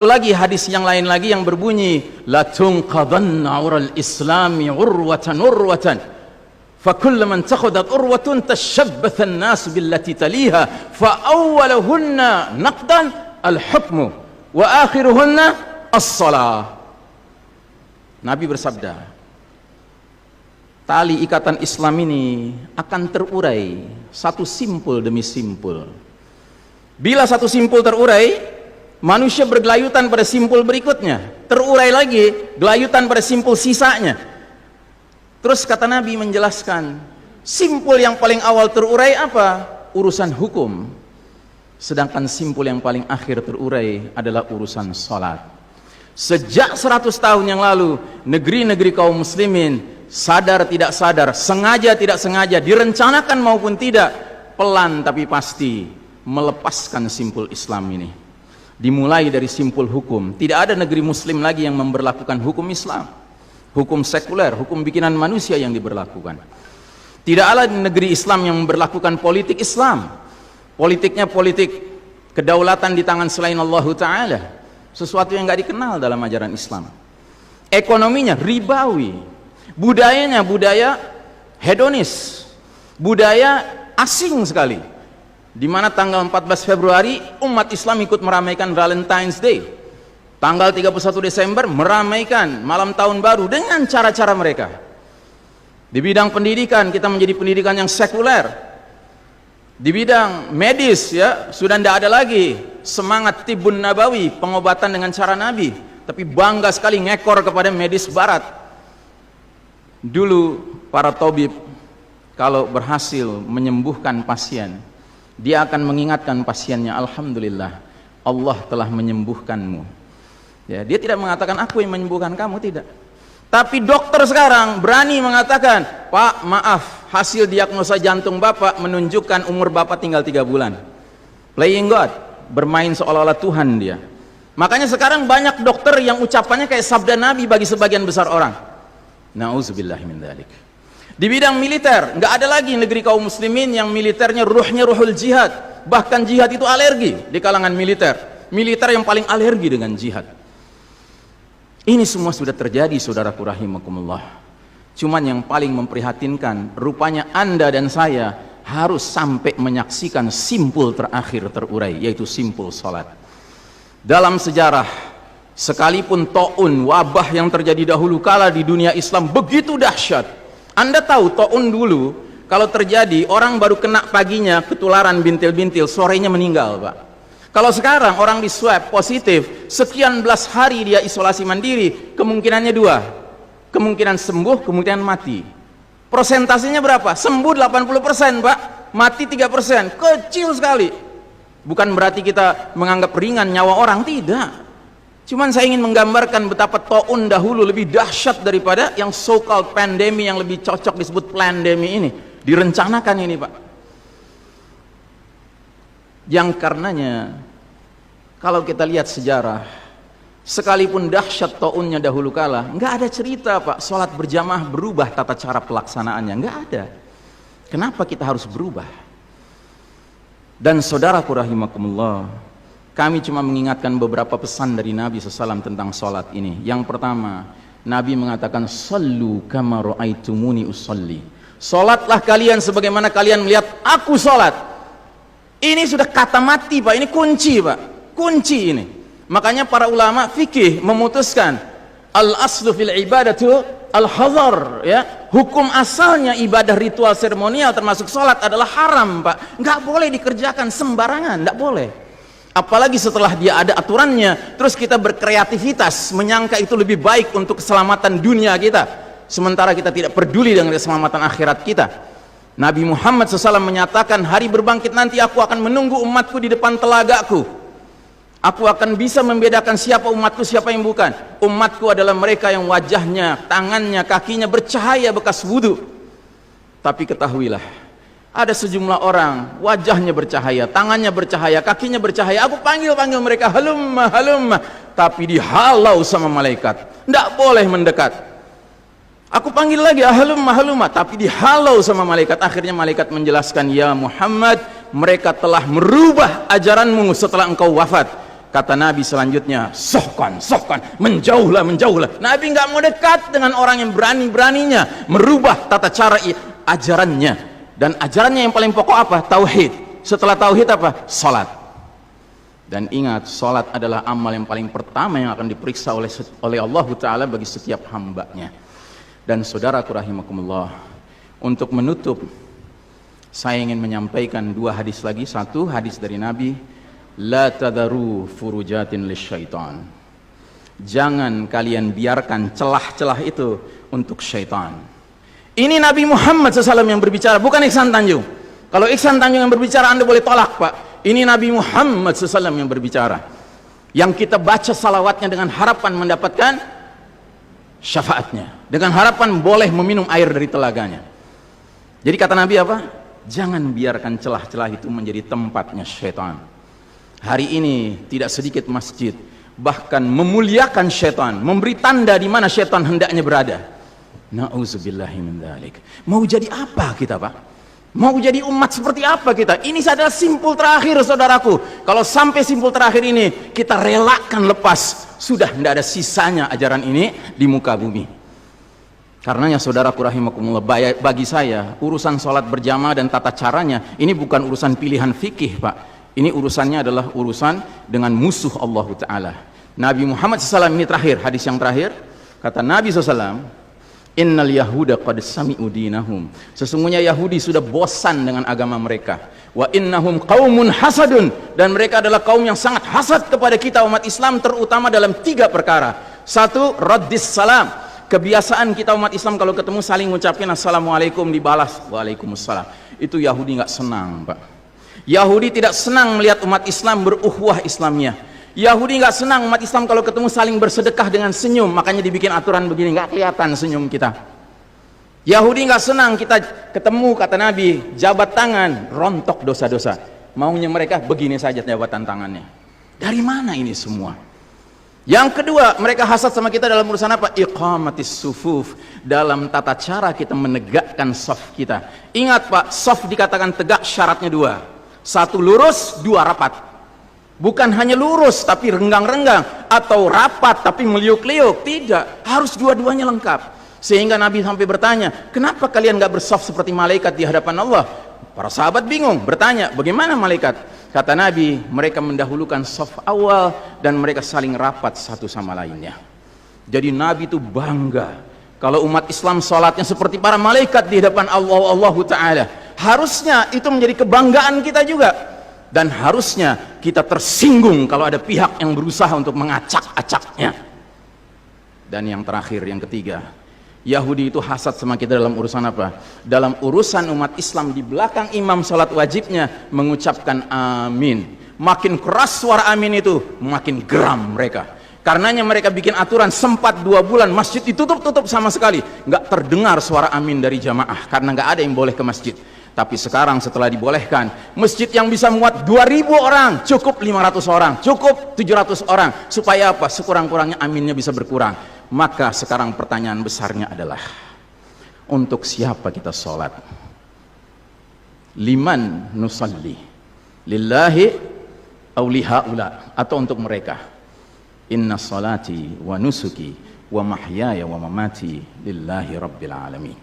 lagi hadis yang lain lagi yang berbunyi la tunqadanna ural islami urwatan urwatan fa kullu man takhadat urwatun tashabbatha an-nas billati taliha fa awwaluhunna naqdan al-hukmu wa akhiruhunna as-salah. Nabi bersabda, tali ikatan Islam ini akan terurai satu simpul demi simpul. Bila satu simpul terurai, manusia bergelayutan pada simpul berikutnya, terurai lagi, gelayutan pada simpul sisanya. Terus kata Nabi menjelaskan, simpul yang paling awal terurai apa? Urusan hukum. Sedangkan simpul yang paling akhir terurai adalah urusan salat. Sejak 100 tahun yang lalu, negeri-negeri kaum muslimin sadar tidak sadar, sengaja tidak sengaja, direncanakan maupun tidak, pelan tapi pasti melepaskan simpul Islam ini. Dimulai dari simpul hukum. Tidak ada negeri muslim lagi yang memberlakukan hukum Islam, hukum sekuler, hukum bikinan manusia yang diberlakukan. Tidak ada negeri Islam yang memberlakukan politik Islam. Politiknya politik kedaulatan di tangan selain Allah Ta'ala, sesuatu yang gak dikenal dalam ajaran Islam. Ekonominya ribawi, budayanya budaya hedonis, budaya asing sekali, di mana tanggal 14 Februari umat Islam ikut meramaikan Valentine's Day, tanggal 31 Desember meramaikan malam tahun baru dengan cara-cara mereka. Di bidang pendidikan kita menjadi pendidikan yang sekuler. Di bidang medis ya sudah tidak ada lagi semangat tibun nabawi, pengobatan dengan cara Nabi, tapi bangga sekali ngekor kepada medis barat. Dulu para tabib kalau berhasil menyembuhkan pasien, dia akan mengingatkan pasiennya, alhamdulillah Allah telah menyembuhkanmu ya, dia tidak mengatakan aku yang menyembuhkan kamu, tidak. Tapi dokter sekarang berani mengatakan, Pak maaf, hasil diagnosa jantung Bapak menunjukkan umur Bapak tinggal 3 bulan. Playing God, bermain seolah-olah Tuhan dia. Makanya sekarang banyak dokter yang ucapannya kayak sabda Nabi bagi sebagian besar orang. Na'udzubillah min dzalik. Di bidang militer, nggak ada lagi negeri kaum muslimin yang militernya ruhnya ruhul jihad. Bahkan jihad itu alergi di kalangan militer. Militer yang paling alergi dengan jihad. Ini semua sudah terjadi, saudaraku rahimakumullah. Cuman yang paling memprihatinkan, rupanya Anda dan saya harus sampai menyaksikan simpul terakhir terurai, yaitu simpul salat. Dalam sejarah, sekalipun taun, wabah yang terjadi dahulu kala di dunia Islam begitu dahsyat. Anda tahu taun dulu kalau terjadi orang baru kena paginya ketularan bintil-bintil, sorenya meninggal, Pak. Kalau sekarang orang di swab positif, sekian belas hari dia isolasi mandiri, kemungkinannya 2, kemungkinan sembuh, kemungkinan mati. Persentasenya berapa? Sembuh 80%, Pak, mati 3%, kecil sekali. Bukan berarti kita menganggap ringan nyawa orang, tidak. Cuman saya ingin menggambarkan betapa taun dahulu lebih dahsyat daripada yang so-called pandemi yang lebih cocok disebut plandemi ini. Direncanakan ini, Pak. Yang karenanya kalau kita lihat sejarah, sekalipun dahsyat taunnya dahulu kala, nggak ada cerita, Pak, sholat berjamaah berubah tata cara pelaksanaannya, nggak ada. Kenapa kita harus berubah? Dan saudaraku rahimakumullah, kami cuma mengingatkan beberapa pesan dari Nabi SAW tentang sholat ini. Yang pertama, Nabi mengatakan, sallu kama ra'aitumuni usolli. Sholatlah kalian sebagaimana kalian melihat aku sholat. Ini sudah kata mati, Pak, ini kunci, Pak, kunci ini. Makanya para ulama fikih memutuskan al-aslu fil ibadatu al-hadar, ya. Hukum asalnya ibadah ritual seremonial termasuk sholat adalah haram, Pak. Nggak boleh dikerjakan sembarangan, nggak boleh. Apalagi setelah dia ada aturannya, terus kita berkreativitas menyangka itu lebih baik untuk keselamatan dunia kita, sementara kita tidak peduli dengan keselamatan akhirat kita. Nabi Muhammad SAW menyatakan, hari berbangkit nanti aku akan menunggu umatku di depan telagaku. Aku akan bisa membedakan siapa umatku, siapa yang bukan. Umatku adalah mereka yang wajahnya, tangannya, kakinya bercahaya bekas wudhu. Tapi ketahuilah, ada sejumlah orang wajahnya bercahaya, tangannya bercahaya, kakinya bercahaya. Aku panggil-panggil mereka, halumma, halumma, tapi dihalau sama malaikat, tidak boleh mendekat. Aku panggil lagi, halumma, halumma, tapi dihalau sama malaikat. Akhirnya malaikat menjelaskan, ya Muhammad, mereka telah merubah ajaranmu setelah engkau wafat. Kata Nabi selanjutnya, sohkan, menjauhlah. Nabi nggak mau dekat dengan orang yang berani-beraninya merubah tata cara ajarannya. Dan ajarannya yang paling pokok apa? Tauhid. Setelah tauhid apa? Salat. Dan ingat, salat adalah amal yang paling pertama yang akan diperiksa oleh Allah Ta'ala bagi setiap hambanya. Dan saudaraku rahimakumullah, untuk menutup, saya ingin menyampaikan dua hadis lagi. Satu hadis dari Nabi, la tadaru furujatin lisyaitan. Jangan kalian biarkan celah-celah itu untuk syaitan. Ini Nabi Muhammad SAW yang berbicara, bukan Iksan Tanjung. Kalau Iksan Tanjung yang berbicara, Anda boleh tolak, Pak. Ini Nabi Muhammad SAW yang berbicara, yang kita baca salawatnya dengan harapan mendapatkan syafaatnya, dengan harapan boleh meminum air dari telaganya. Jadi kata Nabi apa? Jangan biarkan celah-celah itu menjadi tempatnya syaitan. Hari ini tidak sedikit masjid bahkan memuliakan syaitan, memberi tanda di mana syaitan hendaknya berada. Nauzubillahi min dzalik. Mau jadi apa kita, Pak? Mau jadi umat seperti apa kita? Ini adalah simpul terakhir, saudaraku. Kalau sampai simpul terakhir ini kita relakan lepas, sudah tidak ada sisanya ajaran ini di muka bumi. Karenanya saudaraku rahimakumullah, bagi saya urusan sholat berjamaah dan tata caranya ini bukan urusan pilihan fikih, Pak. Ini urusannya adalah urusan dengan musuh Allah Ta'ala. Nabi Muhammad SAW ini terakhir, hadis yang terakhir, kata Nabi SAW, innal yahuda qad sami'u dinahum. Sesungguhnya Yahudi sudah bosan dengan agama mereka. Wa innahum qaumun hasadun. Dan mereka adalah kaum yang sangat hasad kepada kita umat Islam, terutama dalam 3 perkara. Satu, raddis salam. Kebiasaan kita umat Islam kalau ketemu saling ngucapin assalamualaikum, dibalas waalaikumsalam. Itu Yahudi nggak senang, Pak. Yahudi tidak senang melihat umat Islam berukhwah Islamiyah. Yahudi nggak senang umat Islam kalau ketemu saling bersedekah dengan senyum, makanya dibikin aturan begini, nggak kelihatan senyum kita. Yahudi nggak senang kita ketemu, kata Nabi, jabat tangan, rontok dosa-dosa. Maunya mereka begini saja jabatan tangannya. Dari mana ini semua? Yang kedua, mereka hasad sama kita dalam urusan apa? Iqamatis sufuf, dalam tata cara kita menegakkan saf kita. Ingat, Pak, saf dikatakan tegak syaratnya 2. 1 lurus, 2 rapat. Bukan hanya lurus tapi renggang-renggang, atau rapat tapi meliuk-liuk. Tidak, harus dua-duanya lengkap. Sehingga Nabi sampai bertanya, kenapa kalian gak bersaf seperti malaikat di hadapan Allah? Para sahabat bingung, bertanya, bagaimana malaikat? Kata Nabi, mereka mendahulukan saf awal dan mereka saling rapat satu sama lainnya. Jadi Nabi itu bangga kalau umat Islam sholatnya seperti para malaikat di hadapan Allah Ta'ala. Harusnya itu menjadi kebanggaan kita juga. Dan harusnya kita tersinggung kalau ada pihak yang berusaha untuk mengacak-acaknya. Dan yang terakhir, yang ketiga, Yahudi itu hasad sama kita dalam urusan apa? Dalam urusan umat Islam, di belakang imam salat wajibnya mengucapkan amin. Makin keras suara amin itu, makin geram mereka. Karenanya mereka bikin aturan, sempat 2 bulan masjid ditutup sama sekali, nggak terdengar suara amin dari jamaah karena nggak ada yang boleh ke masjid. Tapi sekarang setelah dibolehkan, masjid yang bisa muat 2000 orang, cukup 500 orang, cukup 700 orang. Supaya apa? Sekurang-kurangnya aminnya bisa berkurang. Maka sekarang pertanyaan besarnya adalah, untuk siapa kita sholat? Liman nusalli? Lillahi aw lihaula? Atau untuk mereka? Inna salati wa nusuki wa mahyaya wa mamati lillahi rabbil alamin.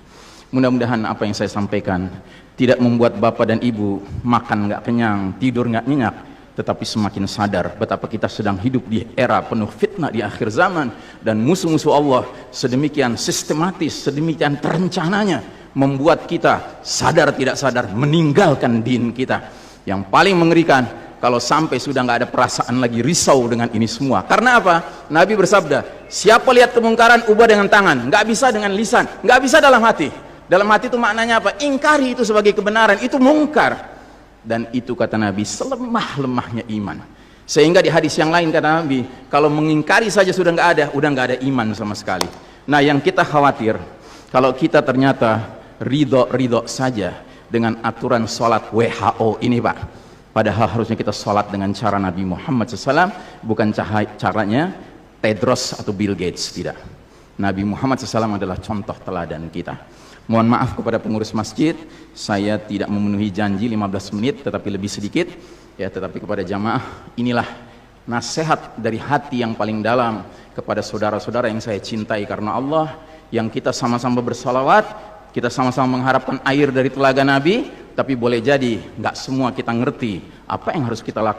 Mudah-mudahan apa yang saya sampaikan tidak membuat bapak dan ibu makan nggak kenyang, tidur nggak nyenyak, tetapi semakin sadar betapa kita sedang hidup di era penuh fitnah di akhir zaman, dan musuh-musuh Allah sedemikian sistematis, sedemikian terencananya membuat kita sadar tidak sadar meninggalkan din kita. Yang paling mengerikan kalau sampai sudah nggak ada perasaan lagi risau dengan ini semua. Karena apa? Nabi bersabda, siapa lihat kemungkaran ubah dengan tangan, nggak bisa dengan lisan, nggak bisa dalam hati. Dalam hati itu maknanya apa? Ingkari itu sebagai kebenaran, itu mungkar. Dan itu kata Nabi selemah-lemahnya iman. Sehingga di hadis yang lain kata Nabi, kalau mengingkari saja sudah nggak ada iman sama sekali. Nah, yang kita khawatir kalau kita ternyata ridho saja dengan aturan sholat WHO ini, Pak. Padahal harusnya kita sholat dengan cara Nabi Muhammad SAW, bukan caranya Tedros atau Bill Gates, tidak. Nabi Muhammad SAW adalah contoh teladan kita. Mohon maaf kepada pengurus masjid, saya tidak memenuhi janji 15 menit, tetapi lebih sedikit. Ya, tetapi kepada jamaah, inilah nasihat dari hati yang paling dalam kepada saudara-saudara yang saya cintai karena Allah, yang kita sama-sama bersalawat, kita sama-sama mengharapkan air dari telaga Nabi, tapi boleh jadi nggak semua kita ngerti apa yang harus kita lakukan